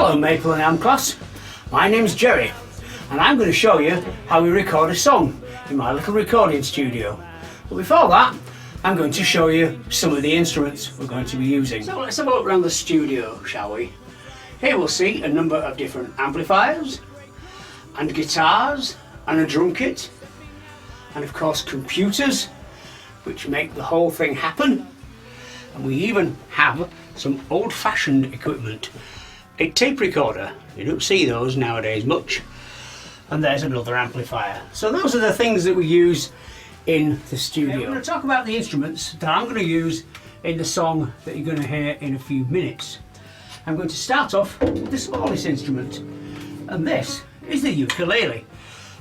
Hello Maple and Elm class, my name's Jerry and I'm going to show you how we record a song in my little recording studio. But before that, I'm going to show you some of the instruments we're going to be using. So let's have a look around the studio, shall we? Here we'll see a number of different amplifiers and guitars and a drum kit and of course computers which make the whole thing happen, and we even have some old-fashioned equipment. A tape recorder, you don't see those nowadays much, and there's another amplifier. So those are the things that we use in the studio. Okay, we're going to talk about the instruments that I'm going to use in the song that you're going to hear in a few minutes. I'm going to start off with the smallest instrument, and this is the ukulele.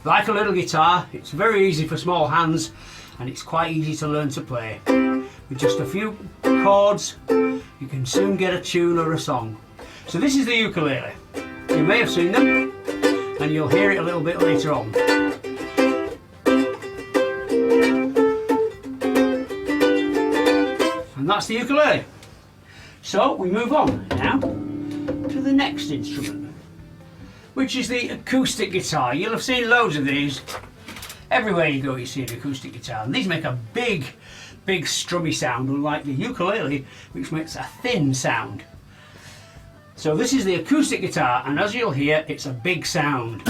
Like a little guitar, it's very easy for small hands and it's quite easy to learn to play. With just a few chords, you can soon get a tune or a song. So this is the ukulele. You may have seen them, and you'll hear it a little bit later on. And that's the ukulele. So we move on now to the next instrument, which is the acoustic guitar. You'll have seen loads of these. Everywhere you go you see an acoustic guitar, and these make a big strummy sound, unlike the ukulele, which makes a thin sound. So this is the acoustic guitar, and as you'll hear, it's a big sound. A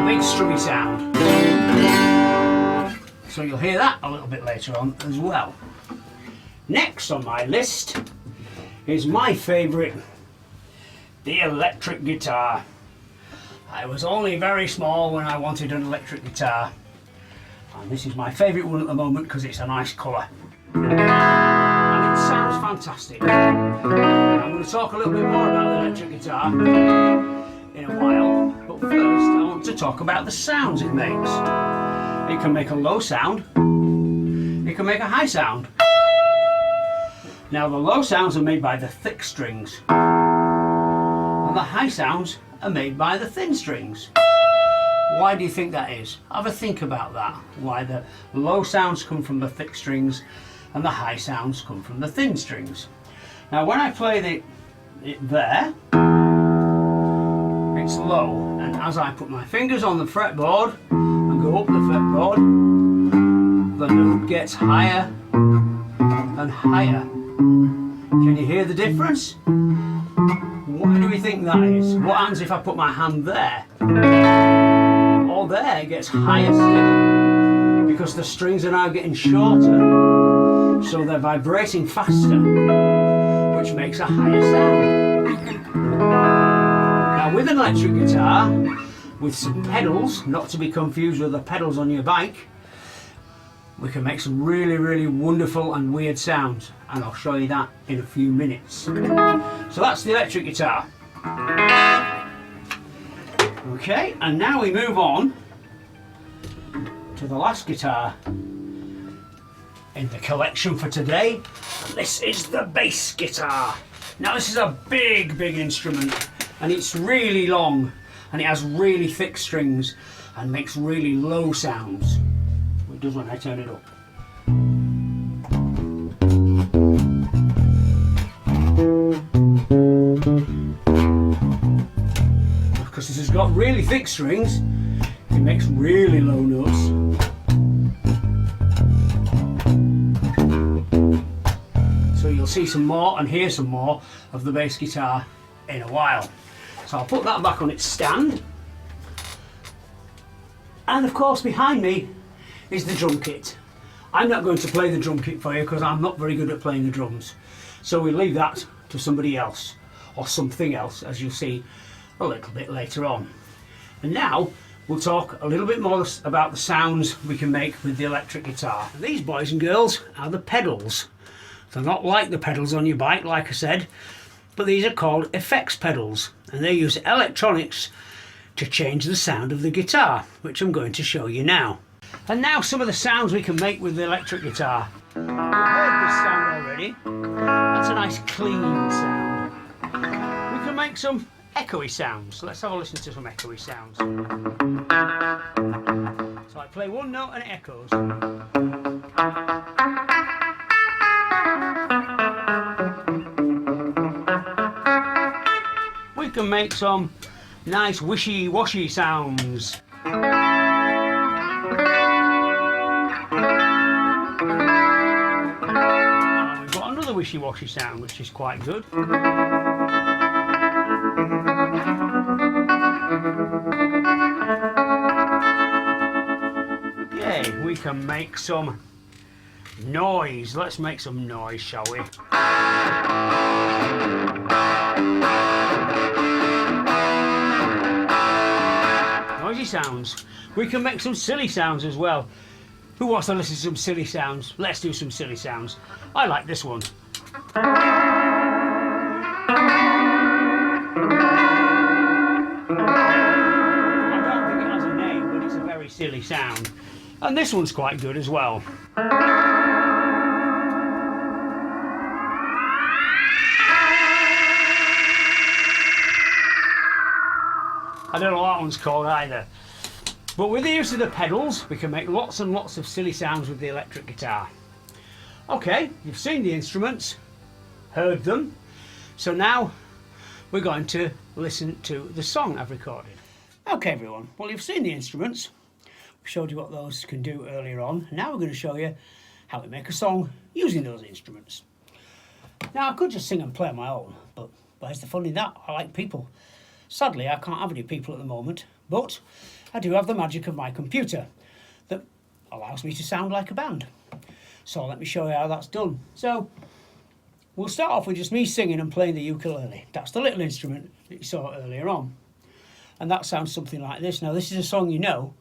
big strummy sound. So you'll hear that a little bit later on as well. Next on my list is my favourite, the electric guitar. I was only very small when I wanted an electric guitar, and this is my favourite one at the moment because it's a nice colour and it sounds fantastic. I'm going to talk a little bit more about the electric guitar in a while, but first I want to talk about the sounds it makes. It can make a low sound, it can make a high sound. Now the low sounds are made by the thick strings and the high sounds are made by the thin strings. Why do you think that is? Have a think about that. Why the low sounds come from the thick strings and the high sounds come from the thin strings. Now when I play it there, it's low, and as I put my fingers on the fretboard and go up the fretboard, the note gets higher and higher. Can you hear the difference? Why do we think that is? What happens if I put my hand there? Or there, it gets higher still, because the strings are now getting shorter, so they're vibrating faster, which makes a higher sound. Now with an electric guitar, with some pedals, not to be confused with the pedals on your bike, we can make some really wonderful and weird sounds, and I'll show you that in a few minutes. So that's the electric guitar. Okay, and now we move on to the last guitar in the collection for today. This is the bass guitar. Now this is a big instrument, and it's really long, and it has really thick strings and makes really low sounds. It does when I turn it up. Because this has got really thick strings, it makes really low notes. So you'll see some more and hear some more of the bass guitar in a while. So I'll put that back on its stand. And of course behind me is the drum kit. I'm not going to play the drum kit for you because I'm not very good at playing the drums. So we'll leave that to somebody else, or something else, as you'll see a little bit later on. And now we'll talk a little bit more about the sounds we can make with the electric guitar. These, boys and girls, are the pedals. They're not like the pedals on your bike, like I said, but these are called effects pedals, and they use electronics to change the sound of the guitar, which I'm going to show you now. And now some of the sounds we can make with the electric guitar. You've heard this sound already. That's a nice clean sound. We can make some echoey sounds. Let's have a listen to some echoey sounds. So I play one note and it echoes. We can make some nice wishy-washy sounds. We've got another wishy-washy sound which is quite good. Okay, we can make some noise. Let's make some noise, shall we? Noisy sounds. We can make some silly sounds as well. Who wants to listen to some silly sounds? Let's do some silly sounds. I like this one. I don't think it has a name, but it's a very silly sound. And this one's quite good as well. I don't know what that one's called either. But with the use of the pedals, we can make lots and lots of silly sounds with the electric guitar. Okay, you've seen the instruments, heard them, so now we're going to listen to the song I've recorded. Okay everyone, well you've seen the instruments, we showed you what those can do earlier on. Now we're going to show you how we make a song using those instruments. Now I could just sing and play on my own, but where's the fun in that? I like people. Sadly I can't have any people at the moment, but I do have the magic of my computer that allows me to sound like a band. So let me show you how that's done. So we'll start off with just me singing and playing the ukulele. That's the little instrument that you saw earlier on. And that sounds something like this. Now this is a song you know.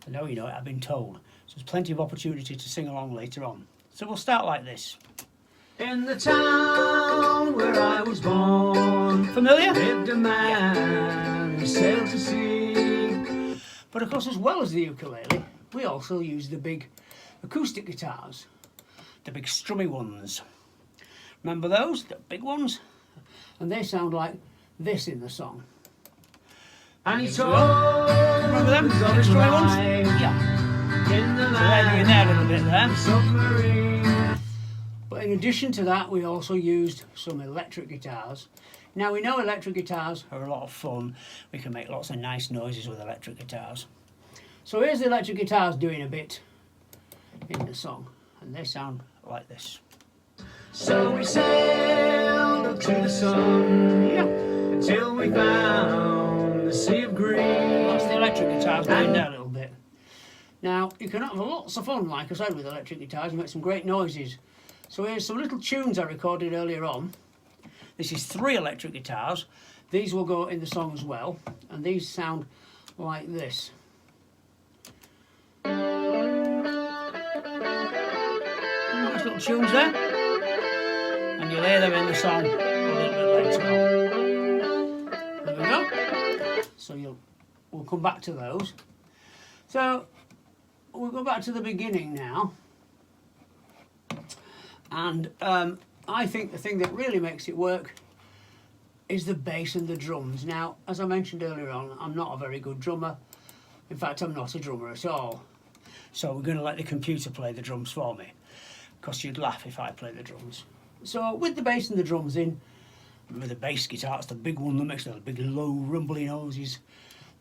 I know you know it, I've been told. So there's plenty of opportunity to sing along later on. So we'll start like this. In the town where I was born, familiar? Lived a man who sailed to sea. But of course, as well as the ukulele, we also use the big acoustic guitars, the big strummy ones. Remember those, the big ones? And they sound like this in the song. And he told, remember them? The strummy ones? Yeah. In the land, in there a little bit there. Submarine. But in addition to that, we also used some electric guitars. Now we know electric guitars are a lot of fun. We can make lots of nice noises with electric guitars. So here's the electric guitars doing a bit in the song, and they sound like this. So we sailed up to the sun, yeah, until we found the sea of green. That's the electric guitars doing that a little bit. Now you can have lots of fun, like I said, with electric guitars and make some great noises. So here's some little tunes I recorded earlier on. This is 3 electric guitars. These will go in the song as well, and these sound like this. Nice little tunes there, and you'll hear them in the song a little bit later on. There we go. So we'll come back to those. So we'll go back to the beginning now. And I think the thing that really makes it work is the bass and the drums. Now, as I mentioned earlier on, I'm not a very good drummer. In fact, I'm not a drummer at all. So we're going to let the computer play the drums for me, because you'd laugh if I played the drums. So with the bass and the drums in, remember the bass guitar, it's the big one that makes the big low rumbly noises.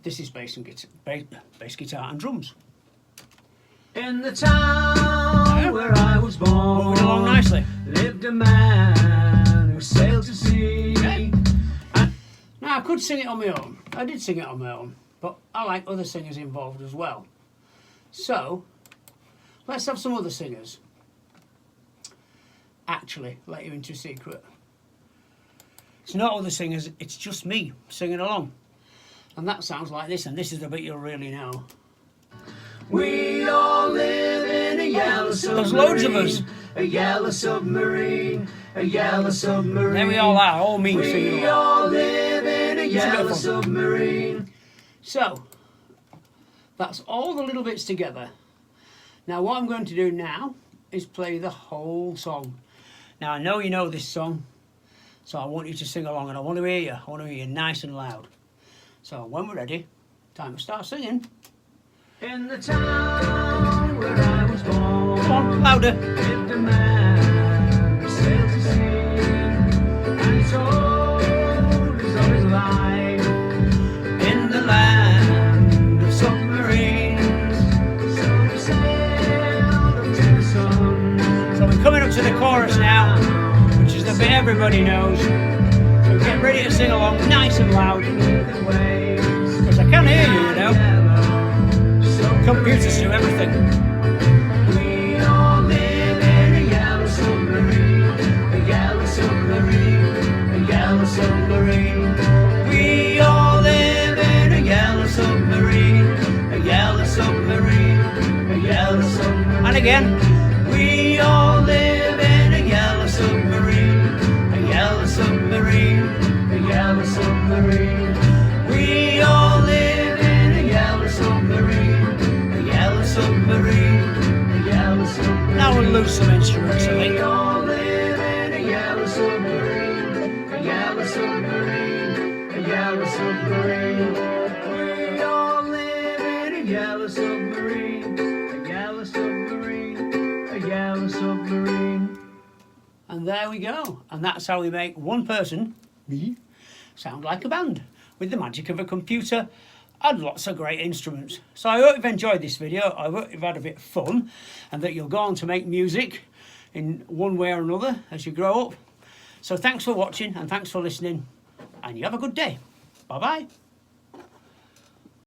This is bass guitar and drums. In the town where I was born, moving along nicely, lived a man who sailed to sea. Okay. Now I could sing it on my own. I did sing it on my own, but I like other singers involved as well. So let's have some other singers. Actually, let you into a secret. It's not other singers, it's just me singing along. And that sounds like this, and this is the bit you'll really know. We all live in a yellow submarine. There's loads of us. A yellow submarine, a yellow submarine. There we all are, all me singing along. We all live in a yellow submarine. So, that's all the little bits together. Now what I'm going to do now is play the whole song. Now I know you know this song, so I want you to sing along, and I want to hear you. I want to hear you nice and loud. So when we're ready, time to start singing. In the town where I was born, Come on, louder. Lived a man, sailed to sea, and he told us of his life in the land of submarines. So we sailed up to the sun. So we're coming up to the chorus now, which is the bit everybody knows. So get ready to sing along nice and loud, because I can hear you, you know. Computers do everything. We all live in a yellow submarine, a yellow submarine, a yellow submarine. We all live in a yellow submarine, A yellow submarine, a yellow submarine. and again. We all live in a yellow submarine, a yellow submarine, a yellow submarine. We all live in a yellow submarine, a yellow submarine, a yellow submarine. Now we'll lose some instruments, I We think. all live in a yellow submarine, a yellow submarine, a yellow submarine. We all live in a yellow submarine, a yellow submarine, a yellow submarine. And there we go. And that's how we make one person, me, sound like a band with the magic of a computer and lots of great instruments. So I hope you've enjoyed this video. I hope you've had a bit of fun and that you'll go on to make music in one way or another as you grow up. So thanks for watching and thanks for listening, and you have a good day. Bye bye.